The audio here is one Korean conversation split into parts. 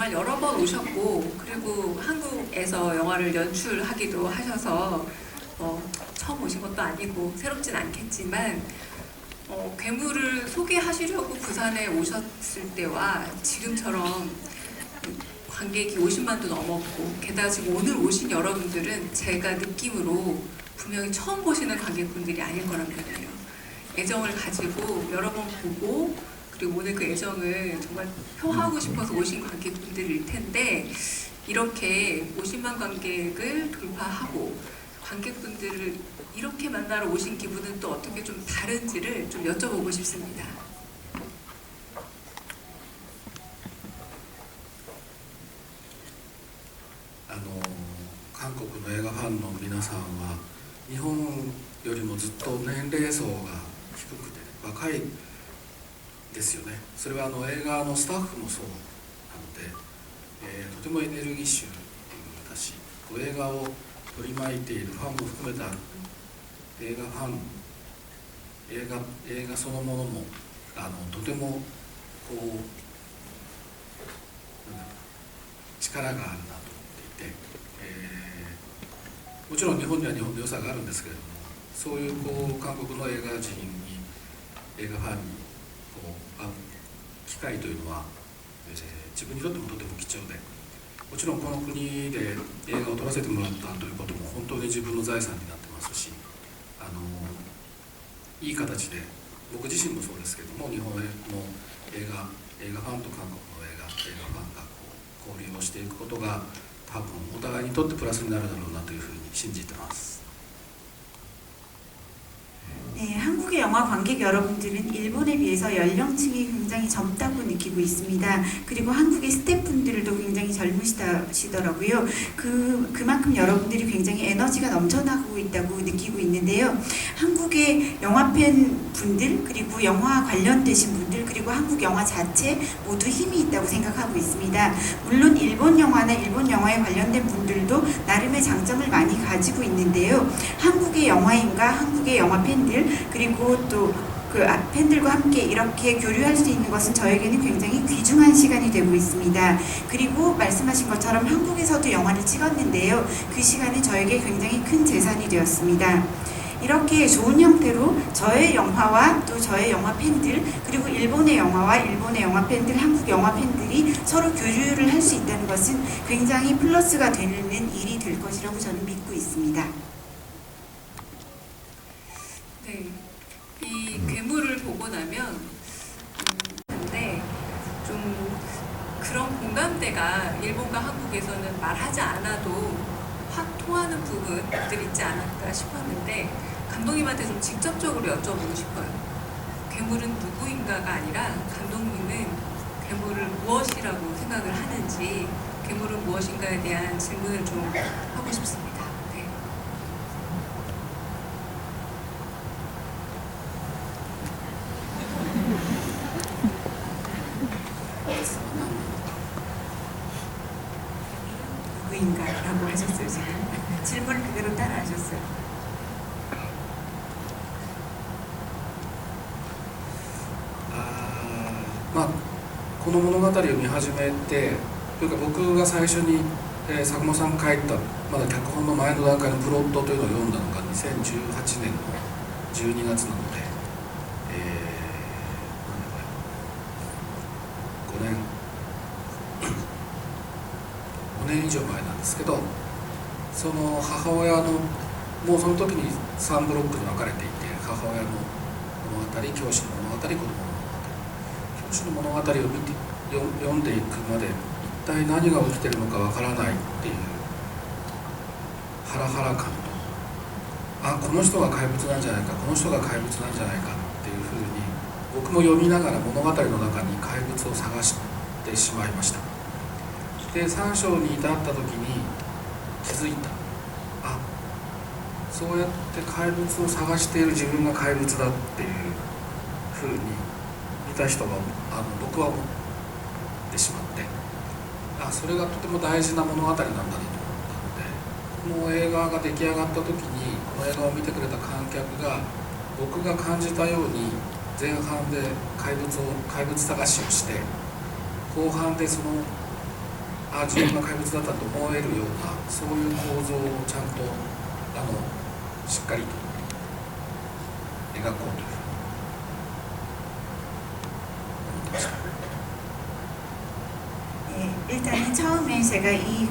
정말 여러 번 오셨고 그리고 한국에서 영화를 연출하기도 하셔서 처음 오신 것도 아니고 새롭진 않겠지만 괴물을 소개하시려고 부산에 오셨을 때와 지금처럼 관객이 50만도 넘었고 게다가 지금 오늘 오신 여러분들은 제가 느낌으로 분명히 처음 보시는 관객분들이 아닐 거란 말이에요. 애정을 가지고 여러 번 보고 그리고 오늘 그 애정을 정말 표하고 싶어서 오신 관객분들일 텐데 이렇게 50만 관객을 돌파하고 관객분들을 이렇게 만나러 오신 기분은 또 어떻게 좀 다른지를 좀 여쭤보고 싶습니다. 韓国の映画ファンの皆さんは日本よりもずっと年齢層が低くて若いですよね。それは映画のスタッフもそうなので、とてもエネルギッシュだし、映画を取り巻いているファンも含めた映画ファン、映画そのものもとても力があるなと思っていて、もちろん日本には日本の良さがあるんですけれども、そういう韓国の映画人に映画ファンに会う機会というのは、自分にとってもとても貴重で、もちろんこの国で映画を撮らせてもらったということも本当に自分の財産になってますし、いい形で僕自身もそうですけども、日本の映画ファンと韓国の映画ファンが交流をしていくことが多分お互いにとってプラスになるだろうなというふうに信じてます。 네, 한국의 영화 관객 여러분들은 일본에 비해서 연령층이 굉장히 젊다고 느끼고 있습니다. 그리고 한국의 스태프분들도 굉장히 젊으시더라고요. 그만큼 여러분들이 굉장히 에너지가 넘쳐나고 있다고 느끼고 있는데요. 한국의 영화 팬 분들, 그리고 영화 관련되신 분들, 그리고 한국 영화 자체 모두 힘이 있다고 생각하고 있습니다. 물론 일본 영화나 일본 영화에 관련된 분들도 나름의 장점을 많이 가지고 있는데요. 한국의 영화인과 한국의 영화 팬들, 그리고 또 그 팬들과 함께 이렇게 교류할 수 있는 것은 저에게는 굉장히 귀중한 시간이 되고 있습니다. 그리고 말씀하신 것처럼 한국에서도 영화를 찍었는데요. 그 시간은 저에게 굉장히 큰 재산이 되었습니다. 이렇게 좋은 형태로 저의 영화와 또 저의 영화 팬들, 그리고 일본의 영화와 일본의 영화 팬들, 한국 영화 팬들이 서로 교류를 할 수 있다는 것은 굉장히 플러스가 되는 일이 될 것이라고 저는 믿고 있습니다. 네, 이 괴물을 보고 나면 근데 좀 그런 공감대가 일본과 한국에서는 말하지 않아도 확 통하는 부분들 있지 않을까 싶었는데 감독님한테 좀 직접적으로 여쭤보고 싶어요. 괴물은 누구인가가 아니라 감독님은 괴물을 무엇이라고 생각을 하는지, 괴물은 무엇인가에 대한 질문을 좀 하고 싶습니다. 네. 누구인가라고 하셨어요. 지금 질문 그대로 따라하셨어요. この物語を見始めてというか僕が最初に、佐久間さんが書いたまだ脚本の前の段階のプロットというのを読んだのが2018年の12月なので、5年以上前なんですけど、その母親のもうその時に3ブロックに分かれていて、母親の物語、教師の物語、子供の物語、教師の物語を読んでいくまで一体何が起きてるのかわからないっていうハラハラ感と、この人が怪物なんじゃないか、この人が怪物なんじゃないかっていうふうに僕も読みながら物語の中に怪物を探してしまいました。で3章に至った時に気づいた、そうやって怪物を探している自分が怪物だっていうふうに見た人は僕は思ってしまって、それがとても大事な物語なんだなと思ったので、この映画が出来上がった時にこの映画を見てくれた観客が僕が感じたように前半で怪物探しをして、後半でそのあ自分が怪物だったと思えるようなそういう構造をちゃんとしっかりと描こうというふうに思ってました。 일단은 처음에 제가 이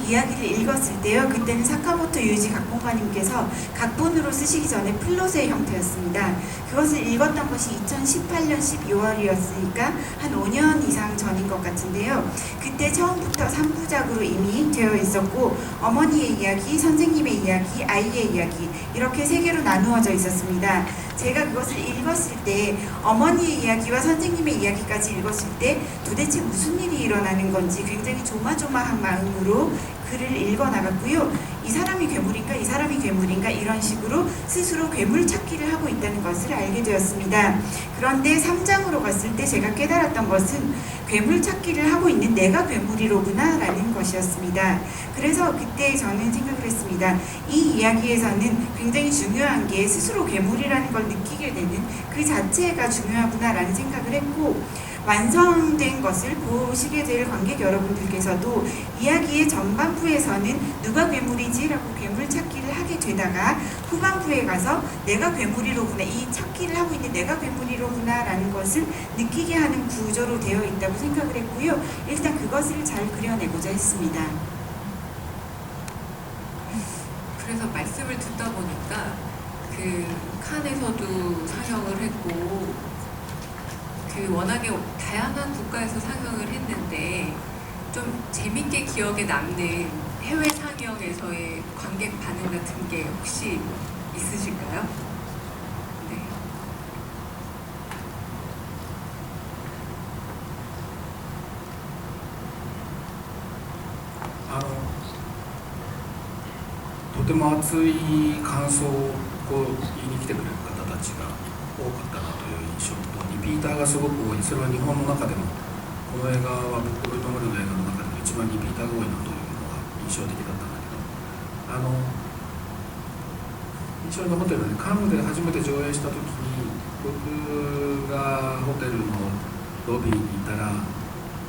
이야기를 읽었을 때요. 그때는 사카모토 유지 각본가님께서 각본으로 쓰시기 전에 플롯의 형태였습니다. 그것을 읽었던 것이 2018년 12월이었으니까 한 5년 이상 전인 것 같은데요. 그때 처음부터 3부작으로 이미 되어 있었고 어머니의 이야기, 선생님의 이야기, 아이의 이야기 이렇게 세 개로 나누어져 있었습니다. 제가 그것을 읽었을 때 어머니의 이야기와 선생님의 이야기까지 읽었을 때 도대체 무슨 일이 일어나는 건지 굉장히 조마조마한 마음으로 글을 읽어 나갔고요. 이 사람이 괴물인가 이 사람이 괴물인가 이런 식으로 스스로 괴물 찾기를 하고 있다는 것을 알게 되었습니다. 그런데 3장으로 갔을 때 제가 깨달았던 것은 괴물 찾기를 하고 있는 내가 괴물이로구나 라는 것이었습니다. 그래서 그때 저는 생각을 했습니다. 이 이야기에서는 굉장히 중요한 게 스스로 괴물이라는 걸 느끼게 되는 그 자체가 중요하구나 라는 생각을 했고 완성된 것을 보시게 될 관객 여러분들께서도 이야기의 전반부에서는 누가 괴물이지? 라고 괴물 찾기를 하게 되다가 후반부에 가서 내가 괴물이로구나 이 찾기를 하고 있는 내가 괴물이로구나 라는 것을 느끼게 하는 구조로 되어 있다고 생각을 했고요. 일단 그것을 잘 그려내고자 했습니다. 그래서 말씀을 듣다 보니까 그 칸에서도 상영을 했고 그 워낙에 다양한 국가에서 상영을 했는데 좀 재밌게 기억에 남는 해외 상영에서의 관객 반응 같은 게 혹시 있으실까요? 네. とても熱い感想を言いに来てくれる方たちが多かったなという印象とリピーターがすごく多い。それは日本の中でもこの映画は僕今までの映画の中でも一番リピーターが多いなというのが印象的だったんだけど印象に残ってるのはね、カンヌで初めて上映した時に僕がホテルのロビーにいたら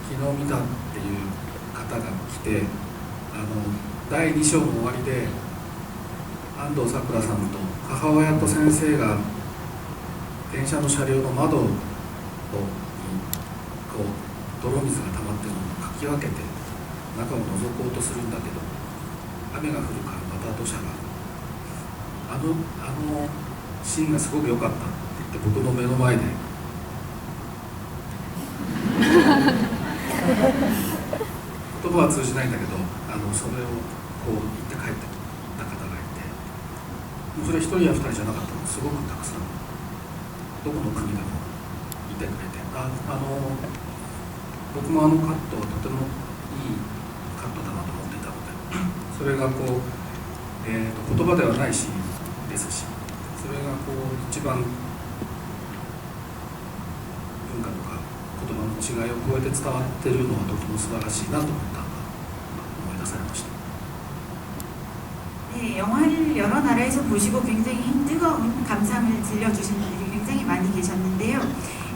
昨日見たっていう方が来て第2章の終わりで安藤サクラさんと母親と先生が電車の車両の窓にこう泥水が溜まってるのをかき分けて中を覗こうとするんだけど雨が降るからまた土砂があのシーンがすごく良かったって言って僕の目の前で言葉は通じないんだけどそれをこう言って帰ってた方がいてもうそれ1人や2人じゃなかったのすごくたくさんどこの国でもいてくれて僕もカットはとてもいいカットだなと思っていたのでそれがこう、言葉ではないシーンですしそれがこう一番文化とか言葉の違いを超えて伝わっているのはとても素晴らしいなと思ったのが思い出されました。 네, 영화를 여러 나라에서 보시고 굉장히 뜨거운 감상을 들려주신 분들이 굉장히 많이 계셨는데요.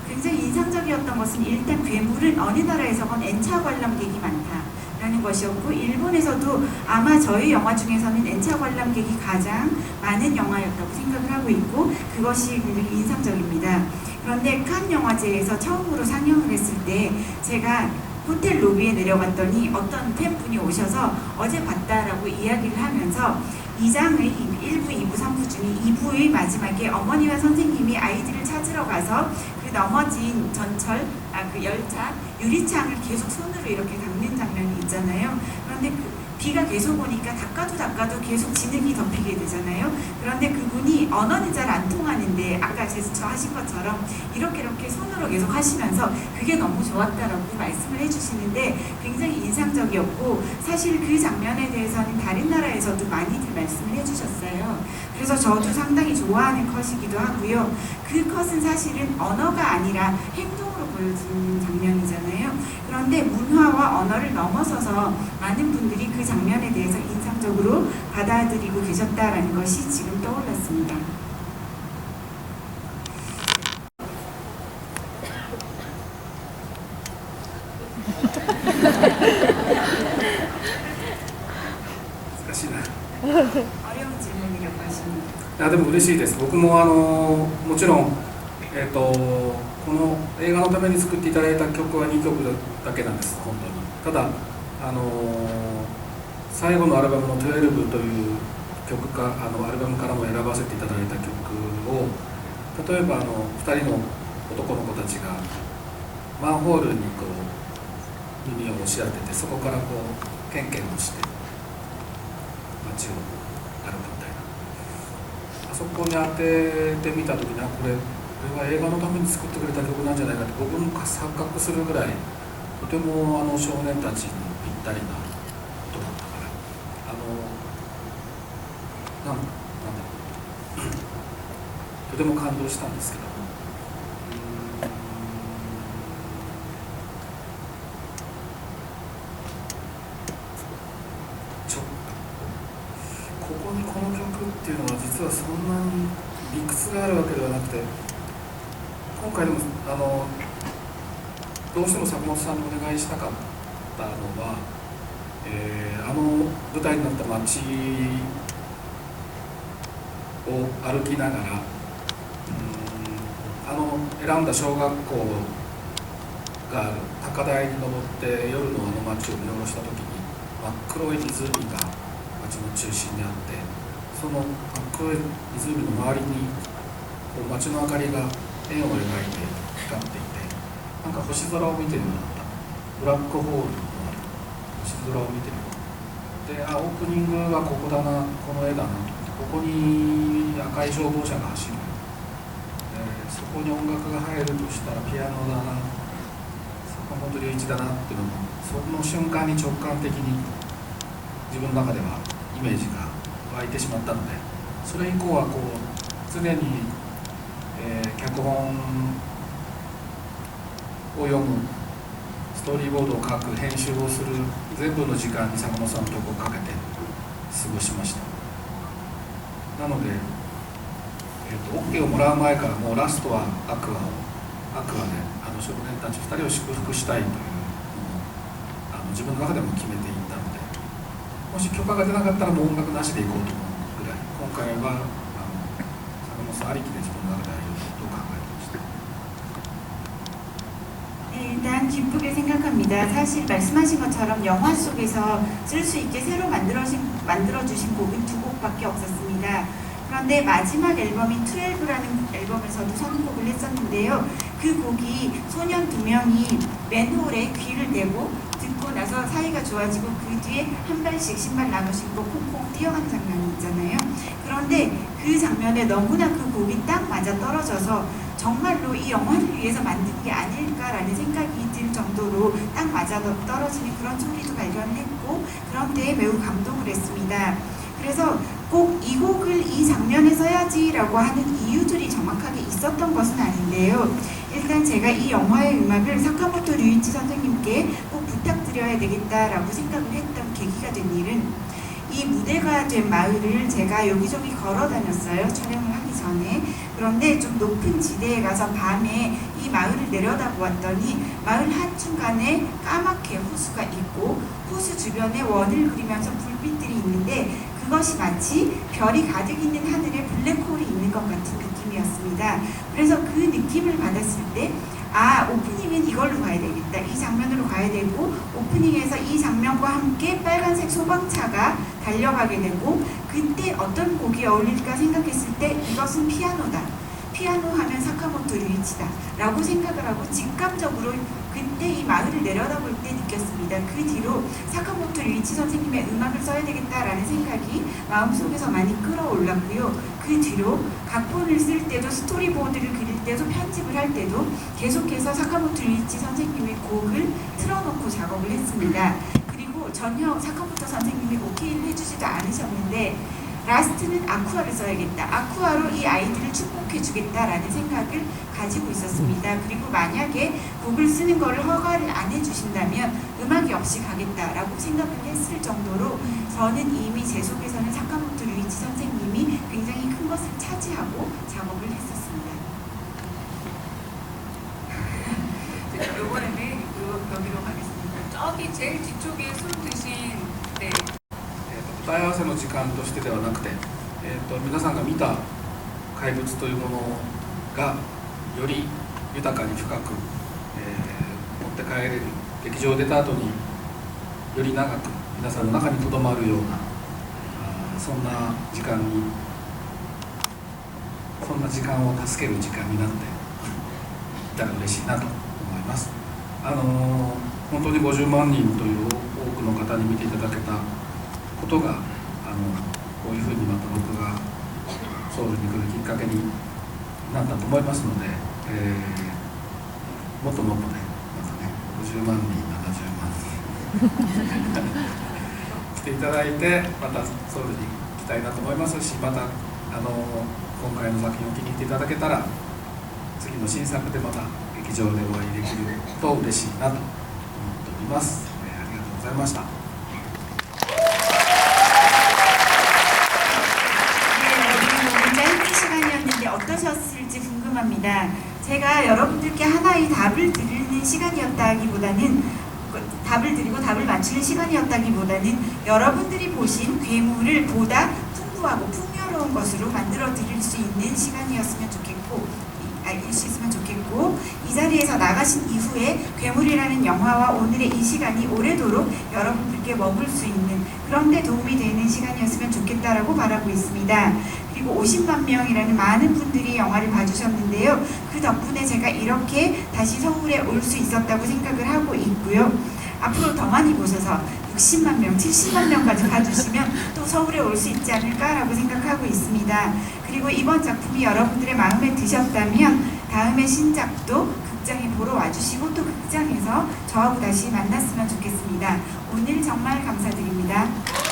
굉장히 인상적이었던 것은 일단 괴물은 어느 나라에서건 N차 관람객이 많다라는 것이었고 일본에서도 아마 저희 영화 중에서는 N차 관람객이 가장 많은 영화였다고 생각을 하고 있고 그것이 굉장히 인상적입니다. 그런데 칸 영화제에서 처음으로 상영을 했을 때 제가 호텔 로비에 내려갔더니 어떤 팬분이 오셔서 어제 봤다라고 이야기를 하면서 2장의 1부, 2부, 3부 중에 2부의 마지막에 어머니와 선생님이 아이들을 찾으러 가서 그 넘어진 전철, 그 열차, 유리창을 계속 손으로 이렇게 닦는 장면이 있잖아요. 그런데 비가 계속 오니까 닦아도 계속 진흙이 덮이게 되잖아요. 그런데 그분이 언어는 잘 안 통하는데 아까 제스처 하신 것처럼 이렇게 손으로 계속 하시면서 그게 너무 좋았다라고 말씀을 해주시는데 굉장히 인상적이었고 사실 그 장면에 대해서는 다른 나라에서도 많이들 말씀을 해주셨어요. 그래서 저도 상당히 좋아하는 컷이기도 하고요. 그 컷은 사실은 언어가 아니라 행동으로 보여지는 장면이잖아요. 그런데 문화와 언어를 넘어서서 많은 분들이 그 장면에 대해서 인상적으로 받아들이고 계셨다라는 것이 지금 떠올랐습니다. 어려운 질문이라고 하십니다. いやでも嬉しいです。僕ももちろん、この映画のために作っていただいた曲は2曲だけなんです、本当に。ただ、最後のアルバムの「12」という曲かアルバムからも選ばせていただいた曲を、例えば2人の男の子たちがマンホールにこう耳を押し当てて、そこからこうケンケンをして街を歩くみたいな、あそこに当ててみた時にこれは映画のために作ってくれた曲なんじゃないかって僕も錯覚するぐらい、とても少年たちにぴったりなことだったから、なんだろうとても感動したんですけども、ここにこの曲っていうのは実はそんなに理屈があるわけではなくて、今回でもどうしても坂本さんにお願いしたかったのは、舞台になった街を歩きながら、選んだ小学校がある高台に登って夜の街を見下ろした時に、真っ黒い湖が街の中心にあって、その真っ黒い湖の周りにこう街の明かりが円を描いて光っていて、なんか星空を見てるような、ブラックホールの星空を見てるような。で、オープニングがここだな、この絵だな、ここに赤い消防車が走る、そこに音楽が入るとしたらピアノだな、坂本龍一だなっていうのも、その瞬間に直感的に自分の中ではイメージが湧いてしまったので、それ以降はこう常に、脚本を読む、ストーリーボードを書く、編集をする全部の時間に坂本さんの曲をかけて過ごしました。なので、OK をもらう前からもうラストはアクアで少年たち2人を祝福したいというのを自分の中でも決めていったので、もし許可が出なかったらもう音楽なしでいこうと思うぐらい、今回は坂本さんありきで自分の中ではいろいろと考えてました。 네, 일단 기쁘게 생각합니다. 사실 말씀하신 것처럼 영화 속에서 쓸 수 있게 새로 만들어주신 곡은 2곡밖에 없었습니다. 그런데 마지막 앨범인 12라는 앨범에서도 선곡을 했었는데요. 그 곡이 소년 2명이 맨홀에 귀를 대고 듣고 나서 사이가 좋아지고 그 뒤에 한 발씩 신발 나눠 신고 콩콩 뛰어가는 장면이 있잖아요. 그런데 그 장면에 너무나 그 곡이 딱 맞아 떨어져서 정말로 이 영화를 위해서 만든 게 아닐까라는 생각이 들 정도로 딱 맞아 떨어지는 그런 소리도 발견을 했고, 그런 데에 매우 감동을 했습니다. 그래서 꼭 이 곡을 이 장면에 써야지라고 하는 이유들이 정확하게 있었던 것은 아닌데요. 일단 제가 이 영화의 음악을 사카모토 류이치 선생님께 꼭 부탁드려야 되겠다라고 생각을 했던 계기가 된 일은, 이 무대가 된 마을을 제가 여기저기 걸어 다녔어요, 촬영을 하기 전에. 그런데 좀 높은 지대에 가서 밤에 이 마을을 내려다보았더니 마을 한중간에 까맣게 호수가 있고 호수 주변에 원을 그리면서 불빛들이 있는데, 그것이 마치 별이 가득 있는 하늘에 블랙홀이 있는 것 같은 느낌이었습니다. 그래서 그 느낌을 받았을 때, 아, 오프닝은 이걸로 가야 되겠다, 이 장면으로 가야 되고, 오프닝에서 이 장면과 함께 빨간색 소방차가 달려가게 되고, 그때 어떤 곡이 어울릴까 생각했을 때 이것은 피아노다, 피아노 하면 사카모토 류이치다 라고 생각을 하고 직감적으로 그때 이 마을을 내려다볼 때 느꼈습니다. 그 뒤로 사카모토 류이치 선생님의 음악을 써야 되겠다라는 생각이 마음속에서 많이 끌어올랐고요. 그 뒤로 각본을 쓸 때도, 스토리보드를 그릴 때도, 편집을 할 때도 계속해서 사카모토 류이치 선생님의 곡을 틀어놓고 작업을 했습니다. 그리고 전혀 사카모토 선생님이 오케이를 해주지도 않으셨는데, 라스트는 아쿠아를 써야겠다, 아쿠아로 이 아이들을 축복해주겠다라는 생각을 가지고 있었습니다. 그리고 만약에 곡을 쓰는 것을 허가를 안 해주신다면 음악이 없이 가겠다라고 생각을 했을 정도로 저는 이미 제 속에서는 사카모토 류이치 선생님이 굉장히 큰 것을 차지하고 작업을 했었습니다. 이번에는 여기로 가겠습니다. 저기 제일 뒤쪽에 손 드신, 네. 答え合わせの時間としてではなくて、皆さんが見た怪物というものがより豊かに深く、持って帰れる、劇場を出た後により長く皆さんの中にとどまるようなそんな時間を助ける時間になっていたら嬉しいなと思います。本当に50万人という多くの方に見ていただけたことがこういうふうにまた僕がソウルに来るきっかけになったと思いますので、もっともっとね、またね、50万人、70万人来ていただいて、またソウルに来たいなと思いますし、また今回の作品を気に入っていただけたら、次の新作でまた劇場でお会いできると嬉しいなと思っております。ありがとうございました。 짧은 시간이었는데 어떠셨을지 궁금합니다. 제가 여러분들께 하나의 답을 드리는 시간이었다기보다는 답을 드리고 답을 맞추는 시간이었다기보다는 여러분들이 보신 괴물을 보다 풍부하고 풍요로운 것으로 만들어 드릴 수 있는 시간이었으면 좋겠고 이 자리에서 나가신 이후에 괴물이라는 영화와 오늘의 이 시간이 오래도록 여러분들께 머물 수 있는 그런 데 도움이 되는 시간이었으면 좋겠다라고 바라고 있습니다. 그리고 50만 명이라는 많은 분들이 영화를 봐주셨는데요. 그 덕분에 제가 이렇게 다시 서울에 올 수 있었다고 생각을 하고 있고요. 앞으로 더 많이 보셔서 60만 명, 70만 명까지 봐주시면 또 서울에 올 수 있지 않을까라고 생각하고 있습니다. 그리고 이번 작품이 여러분들의 마음에 드셨다면 다음에 신작도 극장에 보러 와주시고 또 극장에서 저하고 다시 만났으면 좋겠습니다. 오늘 정말 감사드립니다.